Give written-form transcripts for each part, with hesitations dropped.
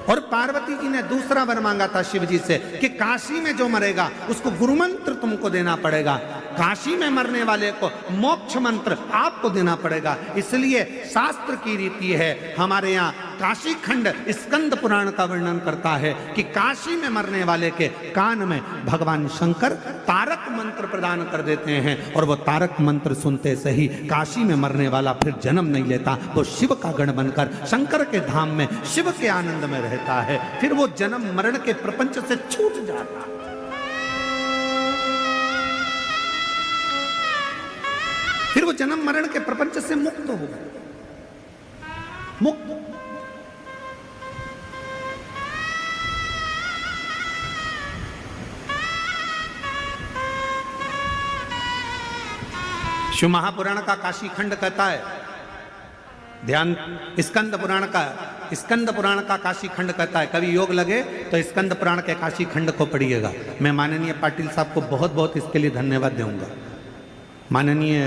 और पार्वती जी ने दूसरा वर मांगा था शिव जी से कि काशी में जो मरेगा उसको गुरु मंत्र तुमको देना पड़ेगा, काशी में मरने वाले को मोक्ष मंत्र आपको देना पड़ेगा। इसलिए शास्त्र की रीति है, हमारे यहाँ काशी खंड स्कंद पुराण का वर्णन करता है कि काशी में मरने वाले के कान में भगवान शंकर तारक मंत्र प्रदान कर देते हैं, और वो तारक मंत्र सुनते से ही काशी में मरने वाला फिर जन्म नहीं लेता, वो शिव का गण बनकर शंकर के धाम में शिव के आनंद में रहता है, फिर वो जन्म मरण के प्रपंच से छूट जाता है। फिर वो जन्म मरण के प्रपंच से मुक्त हो गए, मुक्त। शिव महापुराण का काशी खंड कहता है, ध्यान, स्कंद पुराण का काशी खंड कहता है, कभी योग लगे तो स्कंद पुराण के काशी खंड को पढ़िएगा। मैं माननीय पाटिल साहब को बहुत बहुत इसके लिए धन्यवाद दूंगा, माननीय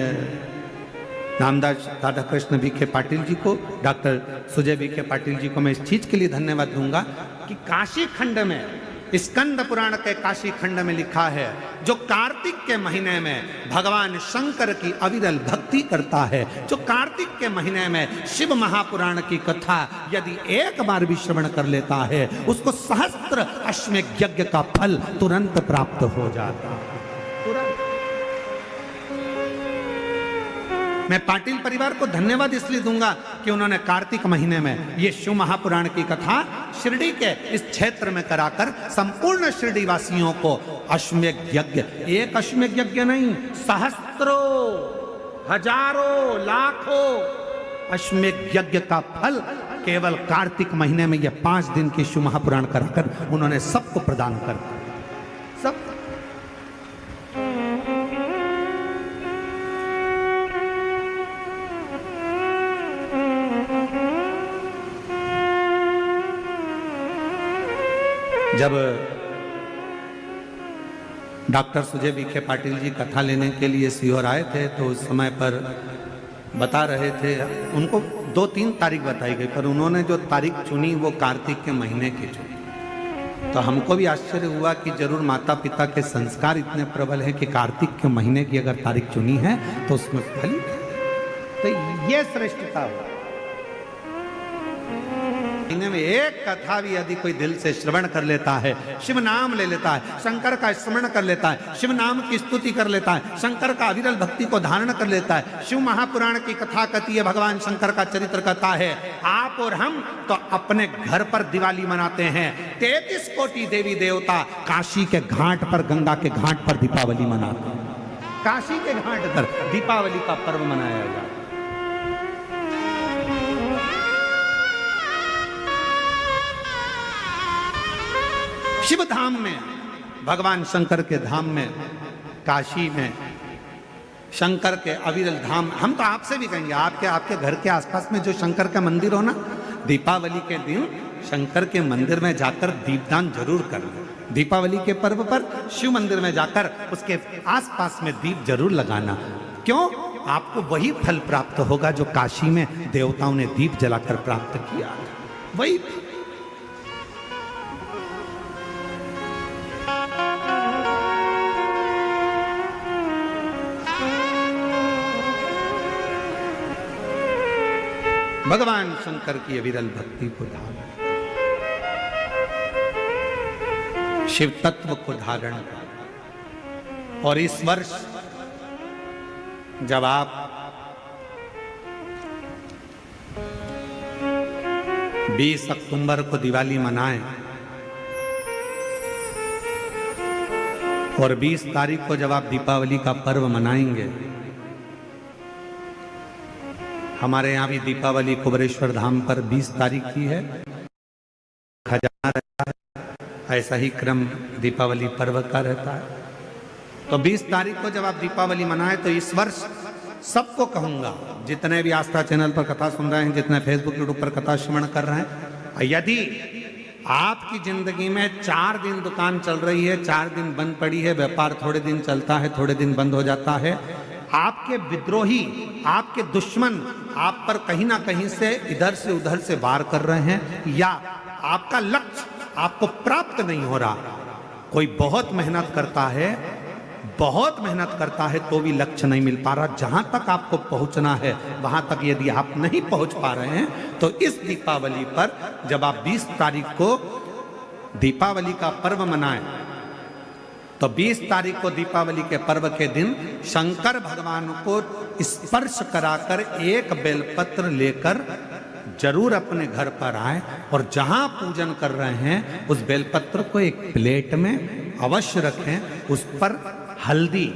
नामदास राधा कृष्ण विखे पाटिल जी को, डॉक्टर सुजय विखे पाटिल जी को मैं इस चीज के लिए धन्यवाद दूंगा कि काशी खंड में, स्कंद पुराण के काशी खंड में लिखा है, जो कार्तिक के महीने में भगवान शंकर की अविरल भक्ति करता है, जो कार्तिक के महीने में शिव महापुराण की कथा यदि एक बार भी श्रवण कर लेता है, उसको सहस्त्र अश्वमेध यज्ञ का फल तुरंत प्राप्त हो जाता है, तुरंत। मैं पाटिल परिवार को धन्यवाद इसलिए दूंगा कि उन्होंने कार्तिक महीने में ये शिव महापुराण की कथा शिरडी के इस क्षेत्र में कराकर संपूर्ण शिरडी वासियों को अश्वमेध यज्ञ, एक अश्वमेध यज्ञ नहीं, सहस्त्रों, हजारों, लाखों अश्वमेध यज्ञ का फल केवल कार्तिक महीने में ये 5 दिन की शिव महापुराण कराकर उन्होंने सबको प्रदान कर दिया, सब। जब डॉक्टर सुजय विखे पाटिल जी कथा लेने के लिए सीहोर आए थे तो उस समय पर बता रहे थे, उनको 2-3 तारीख बताई गई, पर उन्होंने जो तारीख चुनी वो कार्तिक के महीने की चुनी। तो हमको भी आश्चर्य हुआ कि जरूर माता पिता के संस्कार इतने प्रबल हैं कि कार्तिक के महीने की अगर तारीख चुनी है तो उसमें फल, तो ये श्रेष्ठता हुआ। महीने में एक कथा भी यदि कोई दिल से श्रवण कर लेता है, शिव नाम ले लेता है, शंकर का स्मरण कर लेता है, शिव नाम की स्तुति कर लेता है, शंकर का अविरल भक्ति को धारण कर लेता है, शिव महापुराण की कथा कहती है, भगवान शंकर का चरित्र कहता है, आप और हम तो अपने घर पर दिवाली मनाते हैं, 33 कोटि देवी देवता काशी के घाट पर, गंगा के घाट पर दीपावली मनाते हैं, काशी के घाट पर दीपावली का पर्व मनाया जाता है। शिव धाम में, भगवान शंकर के धाम में, काशी में, शंकर के अविरल धाम, हम तो आपसे भी कहेंगे, आपके घर के आसपास में जो शंकर का मंदिर हो ना, दीपावली के दिन शंकर के मंदिर में जाकर दीपदान जरूर करना। दीपावली के पर्व पर शिव मंदिर में जाकर उसके आसपास में दीप जरूर लगाना। क्यों? आपको वही फल प्राप्त होगा जो काशी में देवताओं ने दीप जलाकर प्राप्त किया, वही। भगवान शंकर की अविरल भक्ति को धारण, शिव तत्व को धारण कर। और इस वर्ष जब आप 20 अक्टूबर को दिवाली मनाएं और 20 तारीख को जब आप दीपावली का पर्व मनाएंगे, हमारे यहाँ भी दीपावली कुबरेश्वर धाम पर 20 तारीख की है, खजाना रहता है, ऐसा ही क्रम दीपावली पर्व का रहता है। तो 20 तारीख को जब आप दीपावली मनाएं तो इस वर्ष सबको कहूंगा, जितने भी आस्था चैनल पर कथा सुन रहे हैं, जितने फेसबुक यूट्यूब पर कथा श्रवण कर रहे हैं, यदि आपकी जिंदगी में 4 दिन दुकान चल रही है, 4 दिन बंद पड़ी है, व्यापार थोड़े दिन चलता है, थोड़े दिन बंद हो जाता है, आपके विद्रोही, आपके दुश्मन आप पर कहीं ना कहीं से इधर से उधर से वार कर रहे हैं, या आपका लक्ष्य आपको प्राप्त नहीं हो रहा। कोई बहुत मेहनत करता है, बहुत मेहनत करता है तो भी लक्ष्य नहीं मिल पा रहा। जहां तक आपको पहुंचना है वहां तक यदि आप नहीं पहुंच पा रहे हैं तो इस दीपावली पर जब आप 20 तारीख को दीपावली का पर्व मनाएं तो 20 तारीख को दीपावली के पर्व के दिन शंकर भगवान को स्पर्श कराकर एक बेलपत्र लेकर जरूर अपने घर पर आए और जहां पूजन कर रहे हैं उस बेलपत्र को एक प्लेट में अवश्य रखें, उस पर हल्दी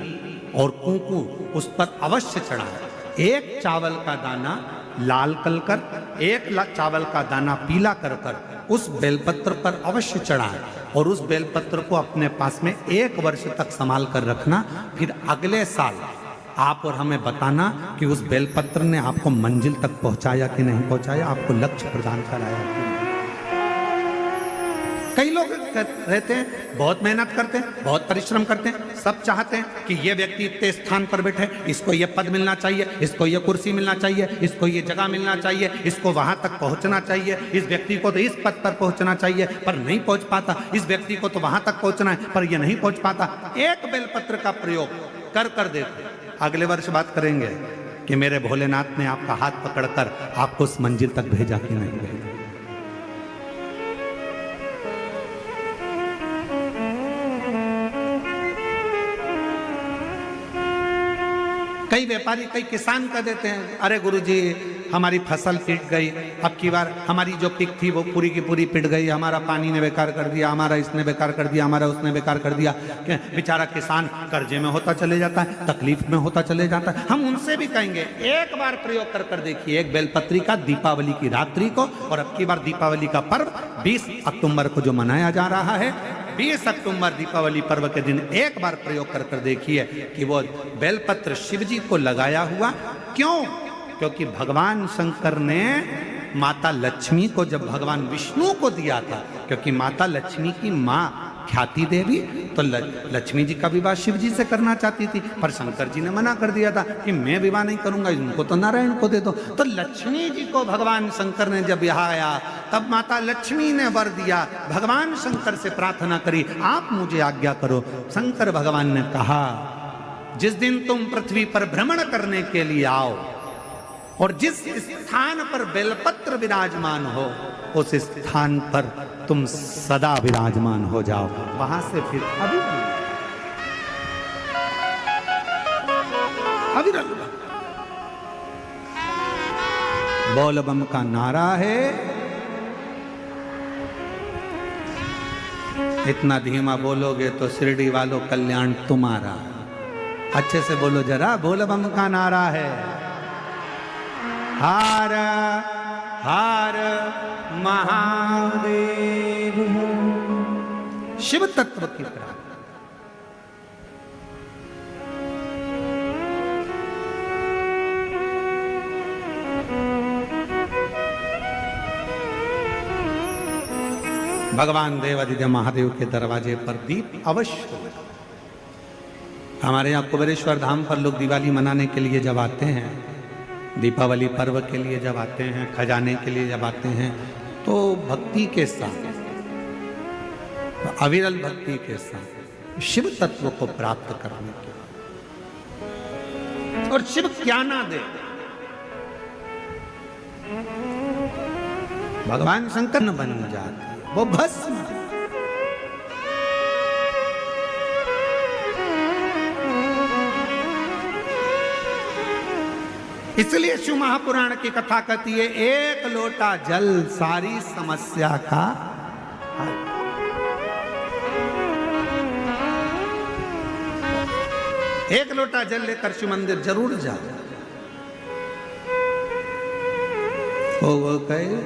और कुंकू उस पर अवश्य चढ़ाएं। एक चावल का दाना लाल कर, एक चावल का दाना पीला कर उस बेलपत्र पर अवश्य चढ़ाएं और उस बेलपत्र को अपने पास में 1 वर्ष तक संभाल कर रखना। फिर अगले साल आप और हमें बताना कि उस बेलपत्र ने आपको मंजिल तक पहुंचाया कि नहीं पहुंचाया, आपको लक्ष्य प्रदान कराया कि नहीं। कई लोग रहते हैं, बहुत मेहनत करते हैं, बहुत परिश्रम करते हैं, सब चाहते हैं कि ये व्यक्ति इतने स्थान पर बैठे, इसको ये पद मिलना चाहिए, इसको ये कुर्सी मिलना चाहिए, इसको ये जगह मिलना चाहिए, इसको वहां तक पहुंचना चाहिए, इस व्यक्ति को तो इस पद पर पहुंचना चाहिए पर नहीं पहुंच पाता, इस व्यक्ति को तो वहां तक पहुंचना है पर ये नहीं पहुंच पाता। एक बेलपत्र का प्रयोग कर देते, अगले वर्ष बात करेंगे कि मेरे भोलेनाथ ने आपका हाथ पकड़कर आपको उस मंजिल तक भेजा कि नहीं भेजा। कई व्यापारी, कई किसान कह देते हैं अरे गुरुजी हमारी फसल पिट गई, अब की बार हमारी जो पिक थी वो पूरी की पूरी पिट गई, हमारा पानी ने बेकार कर दिया, हमारा इसने बेकार कर दिया, हमारा उसने बेकार कर दिया। बेचारा किसान कर्जे में होता चले जाता है, तकलीफ में होता चले जाता है। हम उनसे भी कहेंगे एक बार प्रयोग कर देखिए, एक बेलपत्री का दीपावली की रात्रि को, और अब की बार दीपावली का पर्व 20 अक्टूबर को जो मनाया जा रहा है, 20 अक्टूबर दीपावली पर्व के दिन एक बार प्रयोग कर देखिए कि वो बेलपत्र शिव जी को लगाया हुआ। क्यों? क्योंकि भगवान शंकर ने माता लक्ष्मी को जब भगवान विष्णु को दिया था, क्योंकि माता लक्ष्मी की माँ ख्याति देवी तो लक्ष्मी जी का विवाह शिव जी से करना चाहती थी, पर शंकर जी ने मना कर दिया था कि मैं विवाह नहीं करूंगा, इनको तो नारायण को दे दो। तो लक्ष्मी जी को भगवान शंकर ने जब यहाँ आया तब माता लक्ष्मी ने वर दिया, भगवान शंकर से प्रार्थना करी आप मुझे आज्ञा करो। शंकर भगवान ने कहा जिस दिन तुम पृथ्वी पर भ्रमण करने के लिए आओ और जिस स्थान पर बेलपत्र विराजमान हो उस स्थान पर तुम सदा विराजमान हो जाओ। वहां से फिर अविरल बोल बम का नारा है। इतना धीमा बोलोगे तो शिरडी वालों कल्याण तुम्हारा। अच्छे से बोलो जरा, बोल बम का नारा है। हर हर महादेव। शिव तत्व की प्राप्ति। भगवान देवादिदेव महादेव के दरवाजे पर दीप अवश्य। हमारे यहाँ कुबेरेश्वर धाम पर लोग दिवाली मनाने के लिए जब आते हैं, दीपावली पर्व के लिए जब आते हैं, खजाने के लिए जब आते हैं, तो भक्ति के साथ, तो अविरल भक्ति के साथ शिव तत्व को प्राप्त करने के, और शिव क्या ना दे। भगवान शंकर न बन जाते, वो भस्म। इसलिए शिव महापुराण की कथा कहती है एक लोटा जल सारी समस्या का हल। एक लोटा जल लेकर शिव मंदिर जरूर जाओ। वो कहे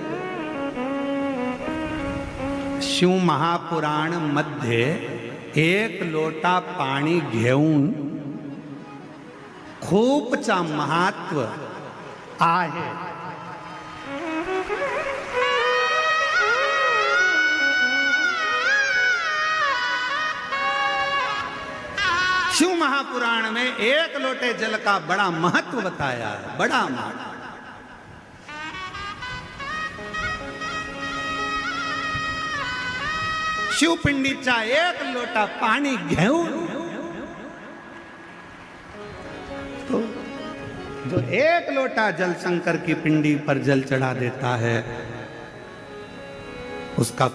शिव महापुराण मध्ये एक लोटा पाणी घेऊन खूपचा महत्व आहे। शिव महापुराण में एक लोटे जल का बड़ा महत्व बताया है, बड़ा महत्व। शिवपिंडीचा एक लोटा पाणी घेऊन तो जो एक लोटा जल शंकर की पिंडी पर जल चढ़ा देता है, उसका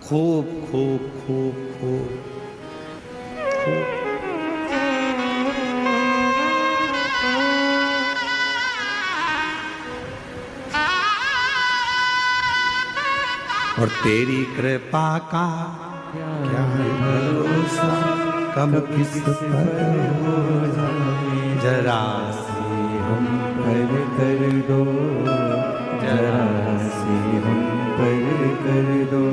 खूब खूब खूब खूब खूब और तेरी कृपा का क्या है भरोसा, कब किस पर हो जाए, जरा सी हम पर कर दो, जरा सी हम पर कर दो।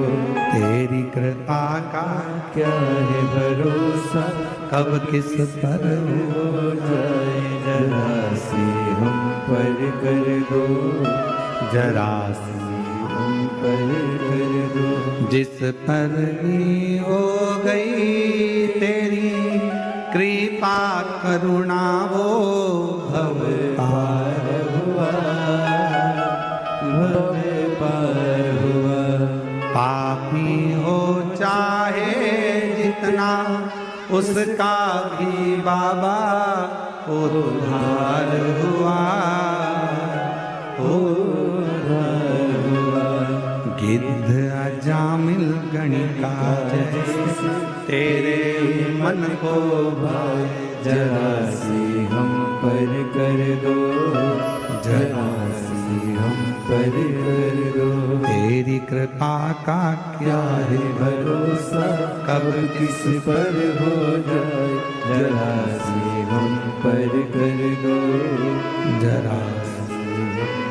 तेरी कृपा का क्या है भरोसा, कब किस पर हो जाए, जरा सी हम पर कर दो, जरा सी पर कर दो। जिस पर ही हो गई तेरी कृपा करुणा, वो भव पार हुआ, भव पार हुआ। पापी हो चाहे जितना, उसका भी बाबा उद्धार हुआ, गिद्ध अजामिल गणिका जैसे तेरे मन को भाए, जरा सी हम पर कर दो, जरा सी हम पर कर दो। तेरी कृपा का क्या है भरोसा, कब किस पर हो जाए, जरा सी हम पर कर दो, जरा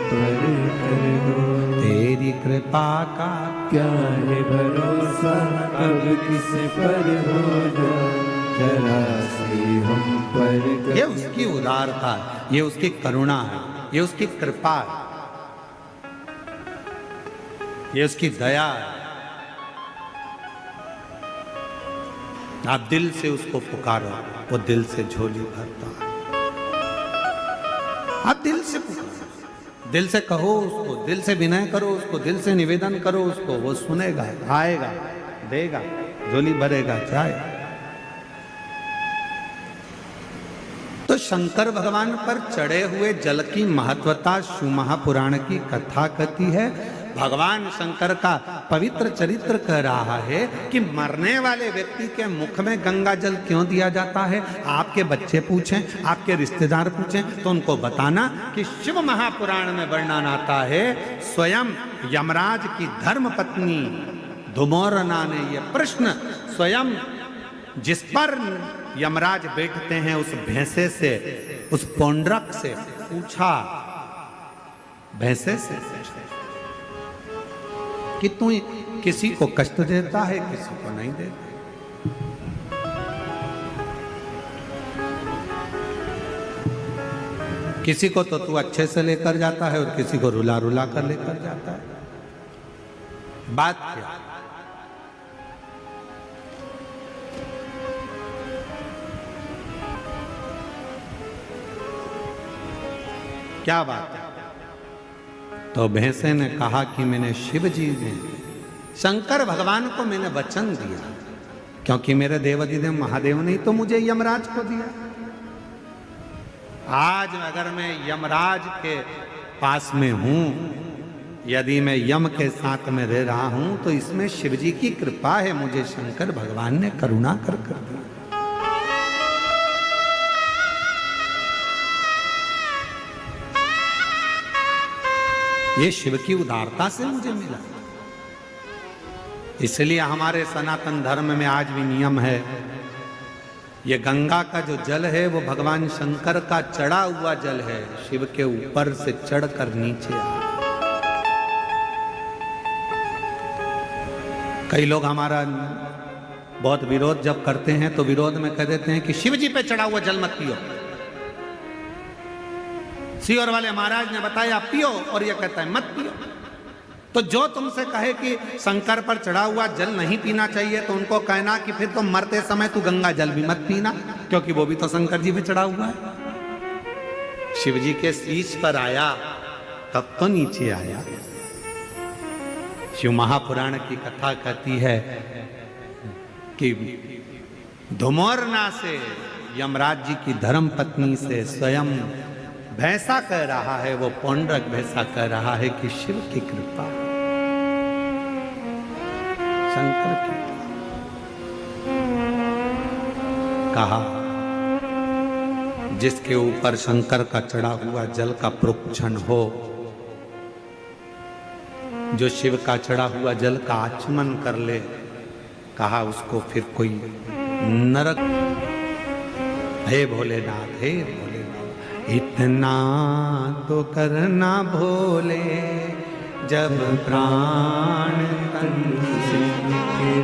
पर कर दो। तेरी कृपा का क्या है भरोसा, कब किस पर हो जाए, जरा सी हम पर कर। ये उसकी उदारता, ये उसकी करुणा है, ये उसकी कृपा है, ये उसकी दया है। आप दिल से उसको पुकारो, वो दिल से झोली भरता है। आप दिल से पुकारो, दिल से कहो उसको, दिल से विनय करो उसको, दिल से निवेदन करो उसको, वो सुनेगा, आएगा, देगा, झोली भरेगा, जाएगा। तो शंकर भगवान पर चढ़े हुए जल की महत्वता शिव महापुराण की कथा कहती है। भगवान शंकर का पवित्र चरित्र कह रहा है कि मरने वाले व्यक्ति के मुख में गंगा जल क्यों दिया जाता है। आपके बच्चे पूछें, आपके रिश्तेदार पूछें तो उनको बताना कि शिव महापुराण में वर्णन आता है, स्वयं यमराज की धर्म पत्नी धुमोरना ने यह प्रश्न स्वयं जिस पर यमराज बैठते हैं उस भैंसे से, उस पौंड्रक से पूछा, भैंसे से कि तू किसी को कष्ट देता है, किसी को नहीं देता। किसी को तो तू अच्छे से लेकर जाता है और किसी को रुला रुला कर लेकर जाता है। बात क्या? क्या बात है? तो भैंसे ने कहा कि मैंने शिव जी ने, शंकर भगवान को मैंने वचन दिया, क्योंकि मेरे देवाधिदेव महादेव ने तो मुझे यमराज को दिया। आज अगर मैं यमराज के पास में हूं, यदि मैं यम के साथ में रह रहा हूं, तो इसमें शिव जी की कृपा है, मुझे शंकर भगवान ने करुणा कर दिया। ये शिव की उदारता से मुझे मिला। इसलिए हमारे सनातन धर्म में आज भी नियम है, ये गंगा का जो जल है वो भगवान शंकर का चढ़ा हुआ जल है, शिव के ऊपर से चढ़कर नीचे आ। कई लोग हमारा बहुत विरोध जब करते हैं तो विरोध में कह देते हैं कि शिव जी पे चढ़ा हुआ जल मत पियो। सीहोर वाले महाराज ने बताया पियो, और ये कहता है मत पियो। तो जो तुमसे कहे कि शंकर पर चढ़ा हुआ जल नहीं पीना चाहिए, तो उनको कहना कि फिर तो मरते समय तू गंगा जल भी मत पीना, क्योंकि वो भी तो शंकर जी पे चढ़ा हुआ है। शिव जी के शीश पर आया तब तो नीचे आया। शिव महापुराण की कथा कहती है कि धुमोरना से यमराज जी की धर्म पत्नी से स्वयं भैंसा कह रहा है, वो पौंड्रक भैंसा कह रहा है कि शिव की कृपा, शंकर की कहा, जिसके ऊपर शंकर का चढ़ा हुआ जल का प्रोक्षण हो, जो शिव का चढ़ा हुआ जल का आचमन कर ले, कहा उसको फिर कोई नरक। हे भोलेनाथ, हे भोलेनाथ, इतना तो करना भोले, जब प्राण तन से निकले।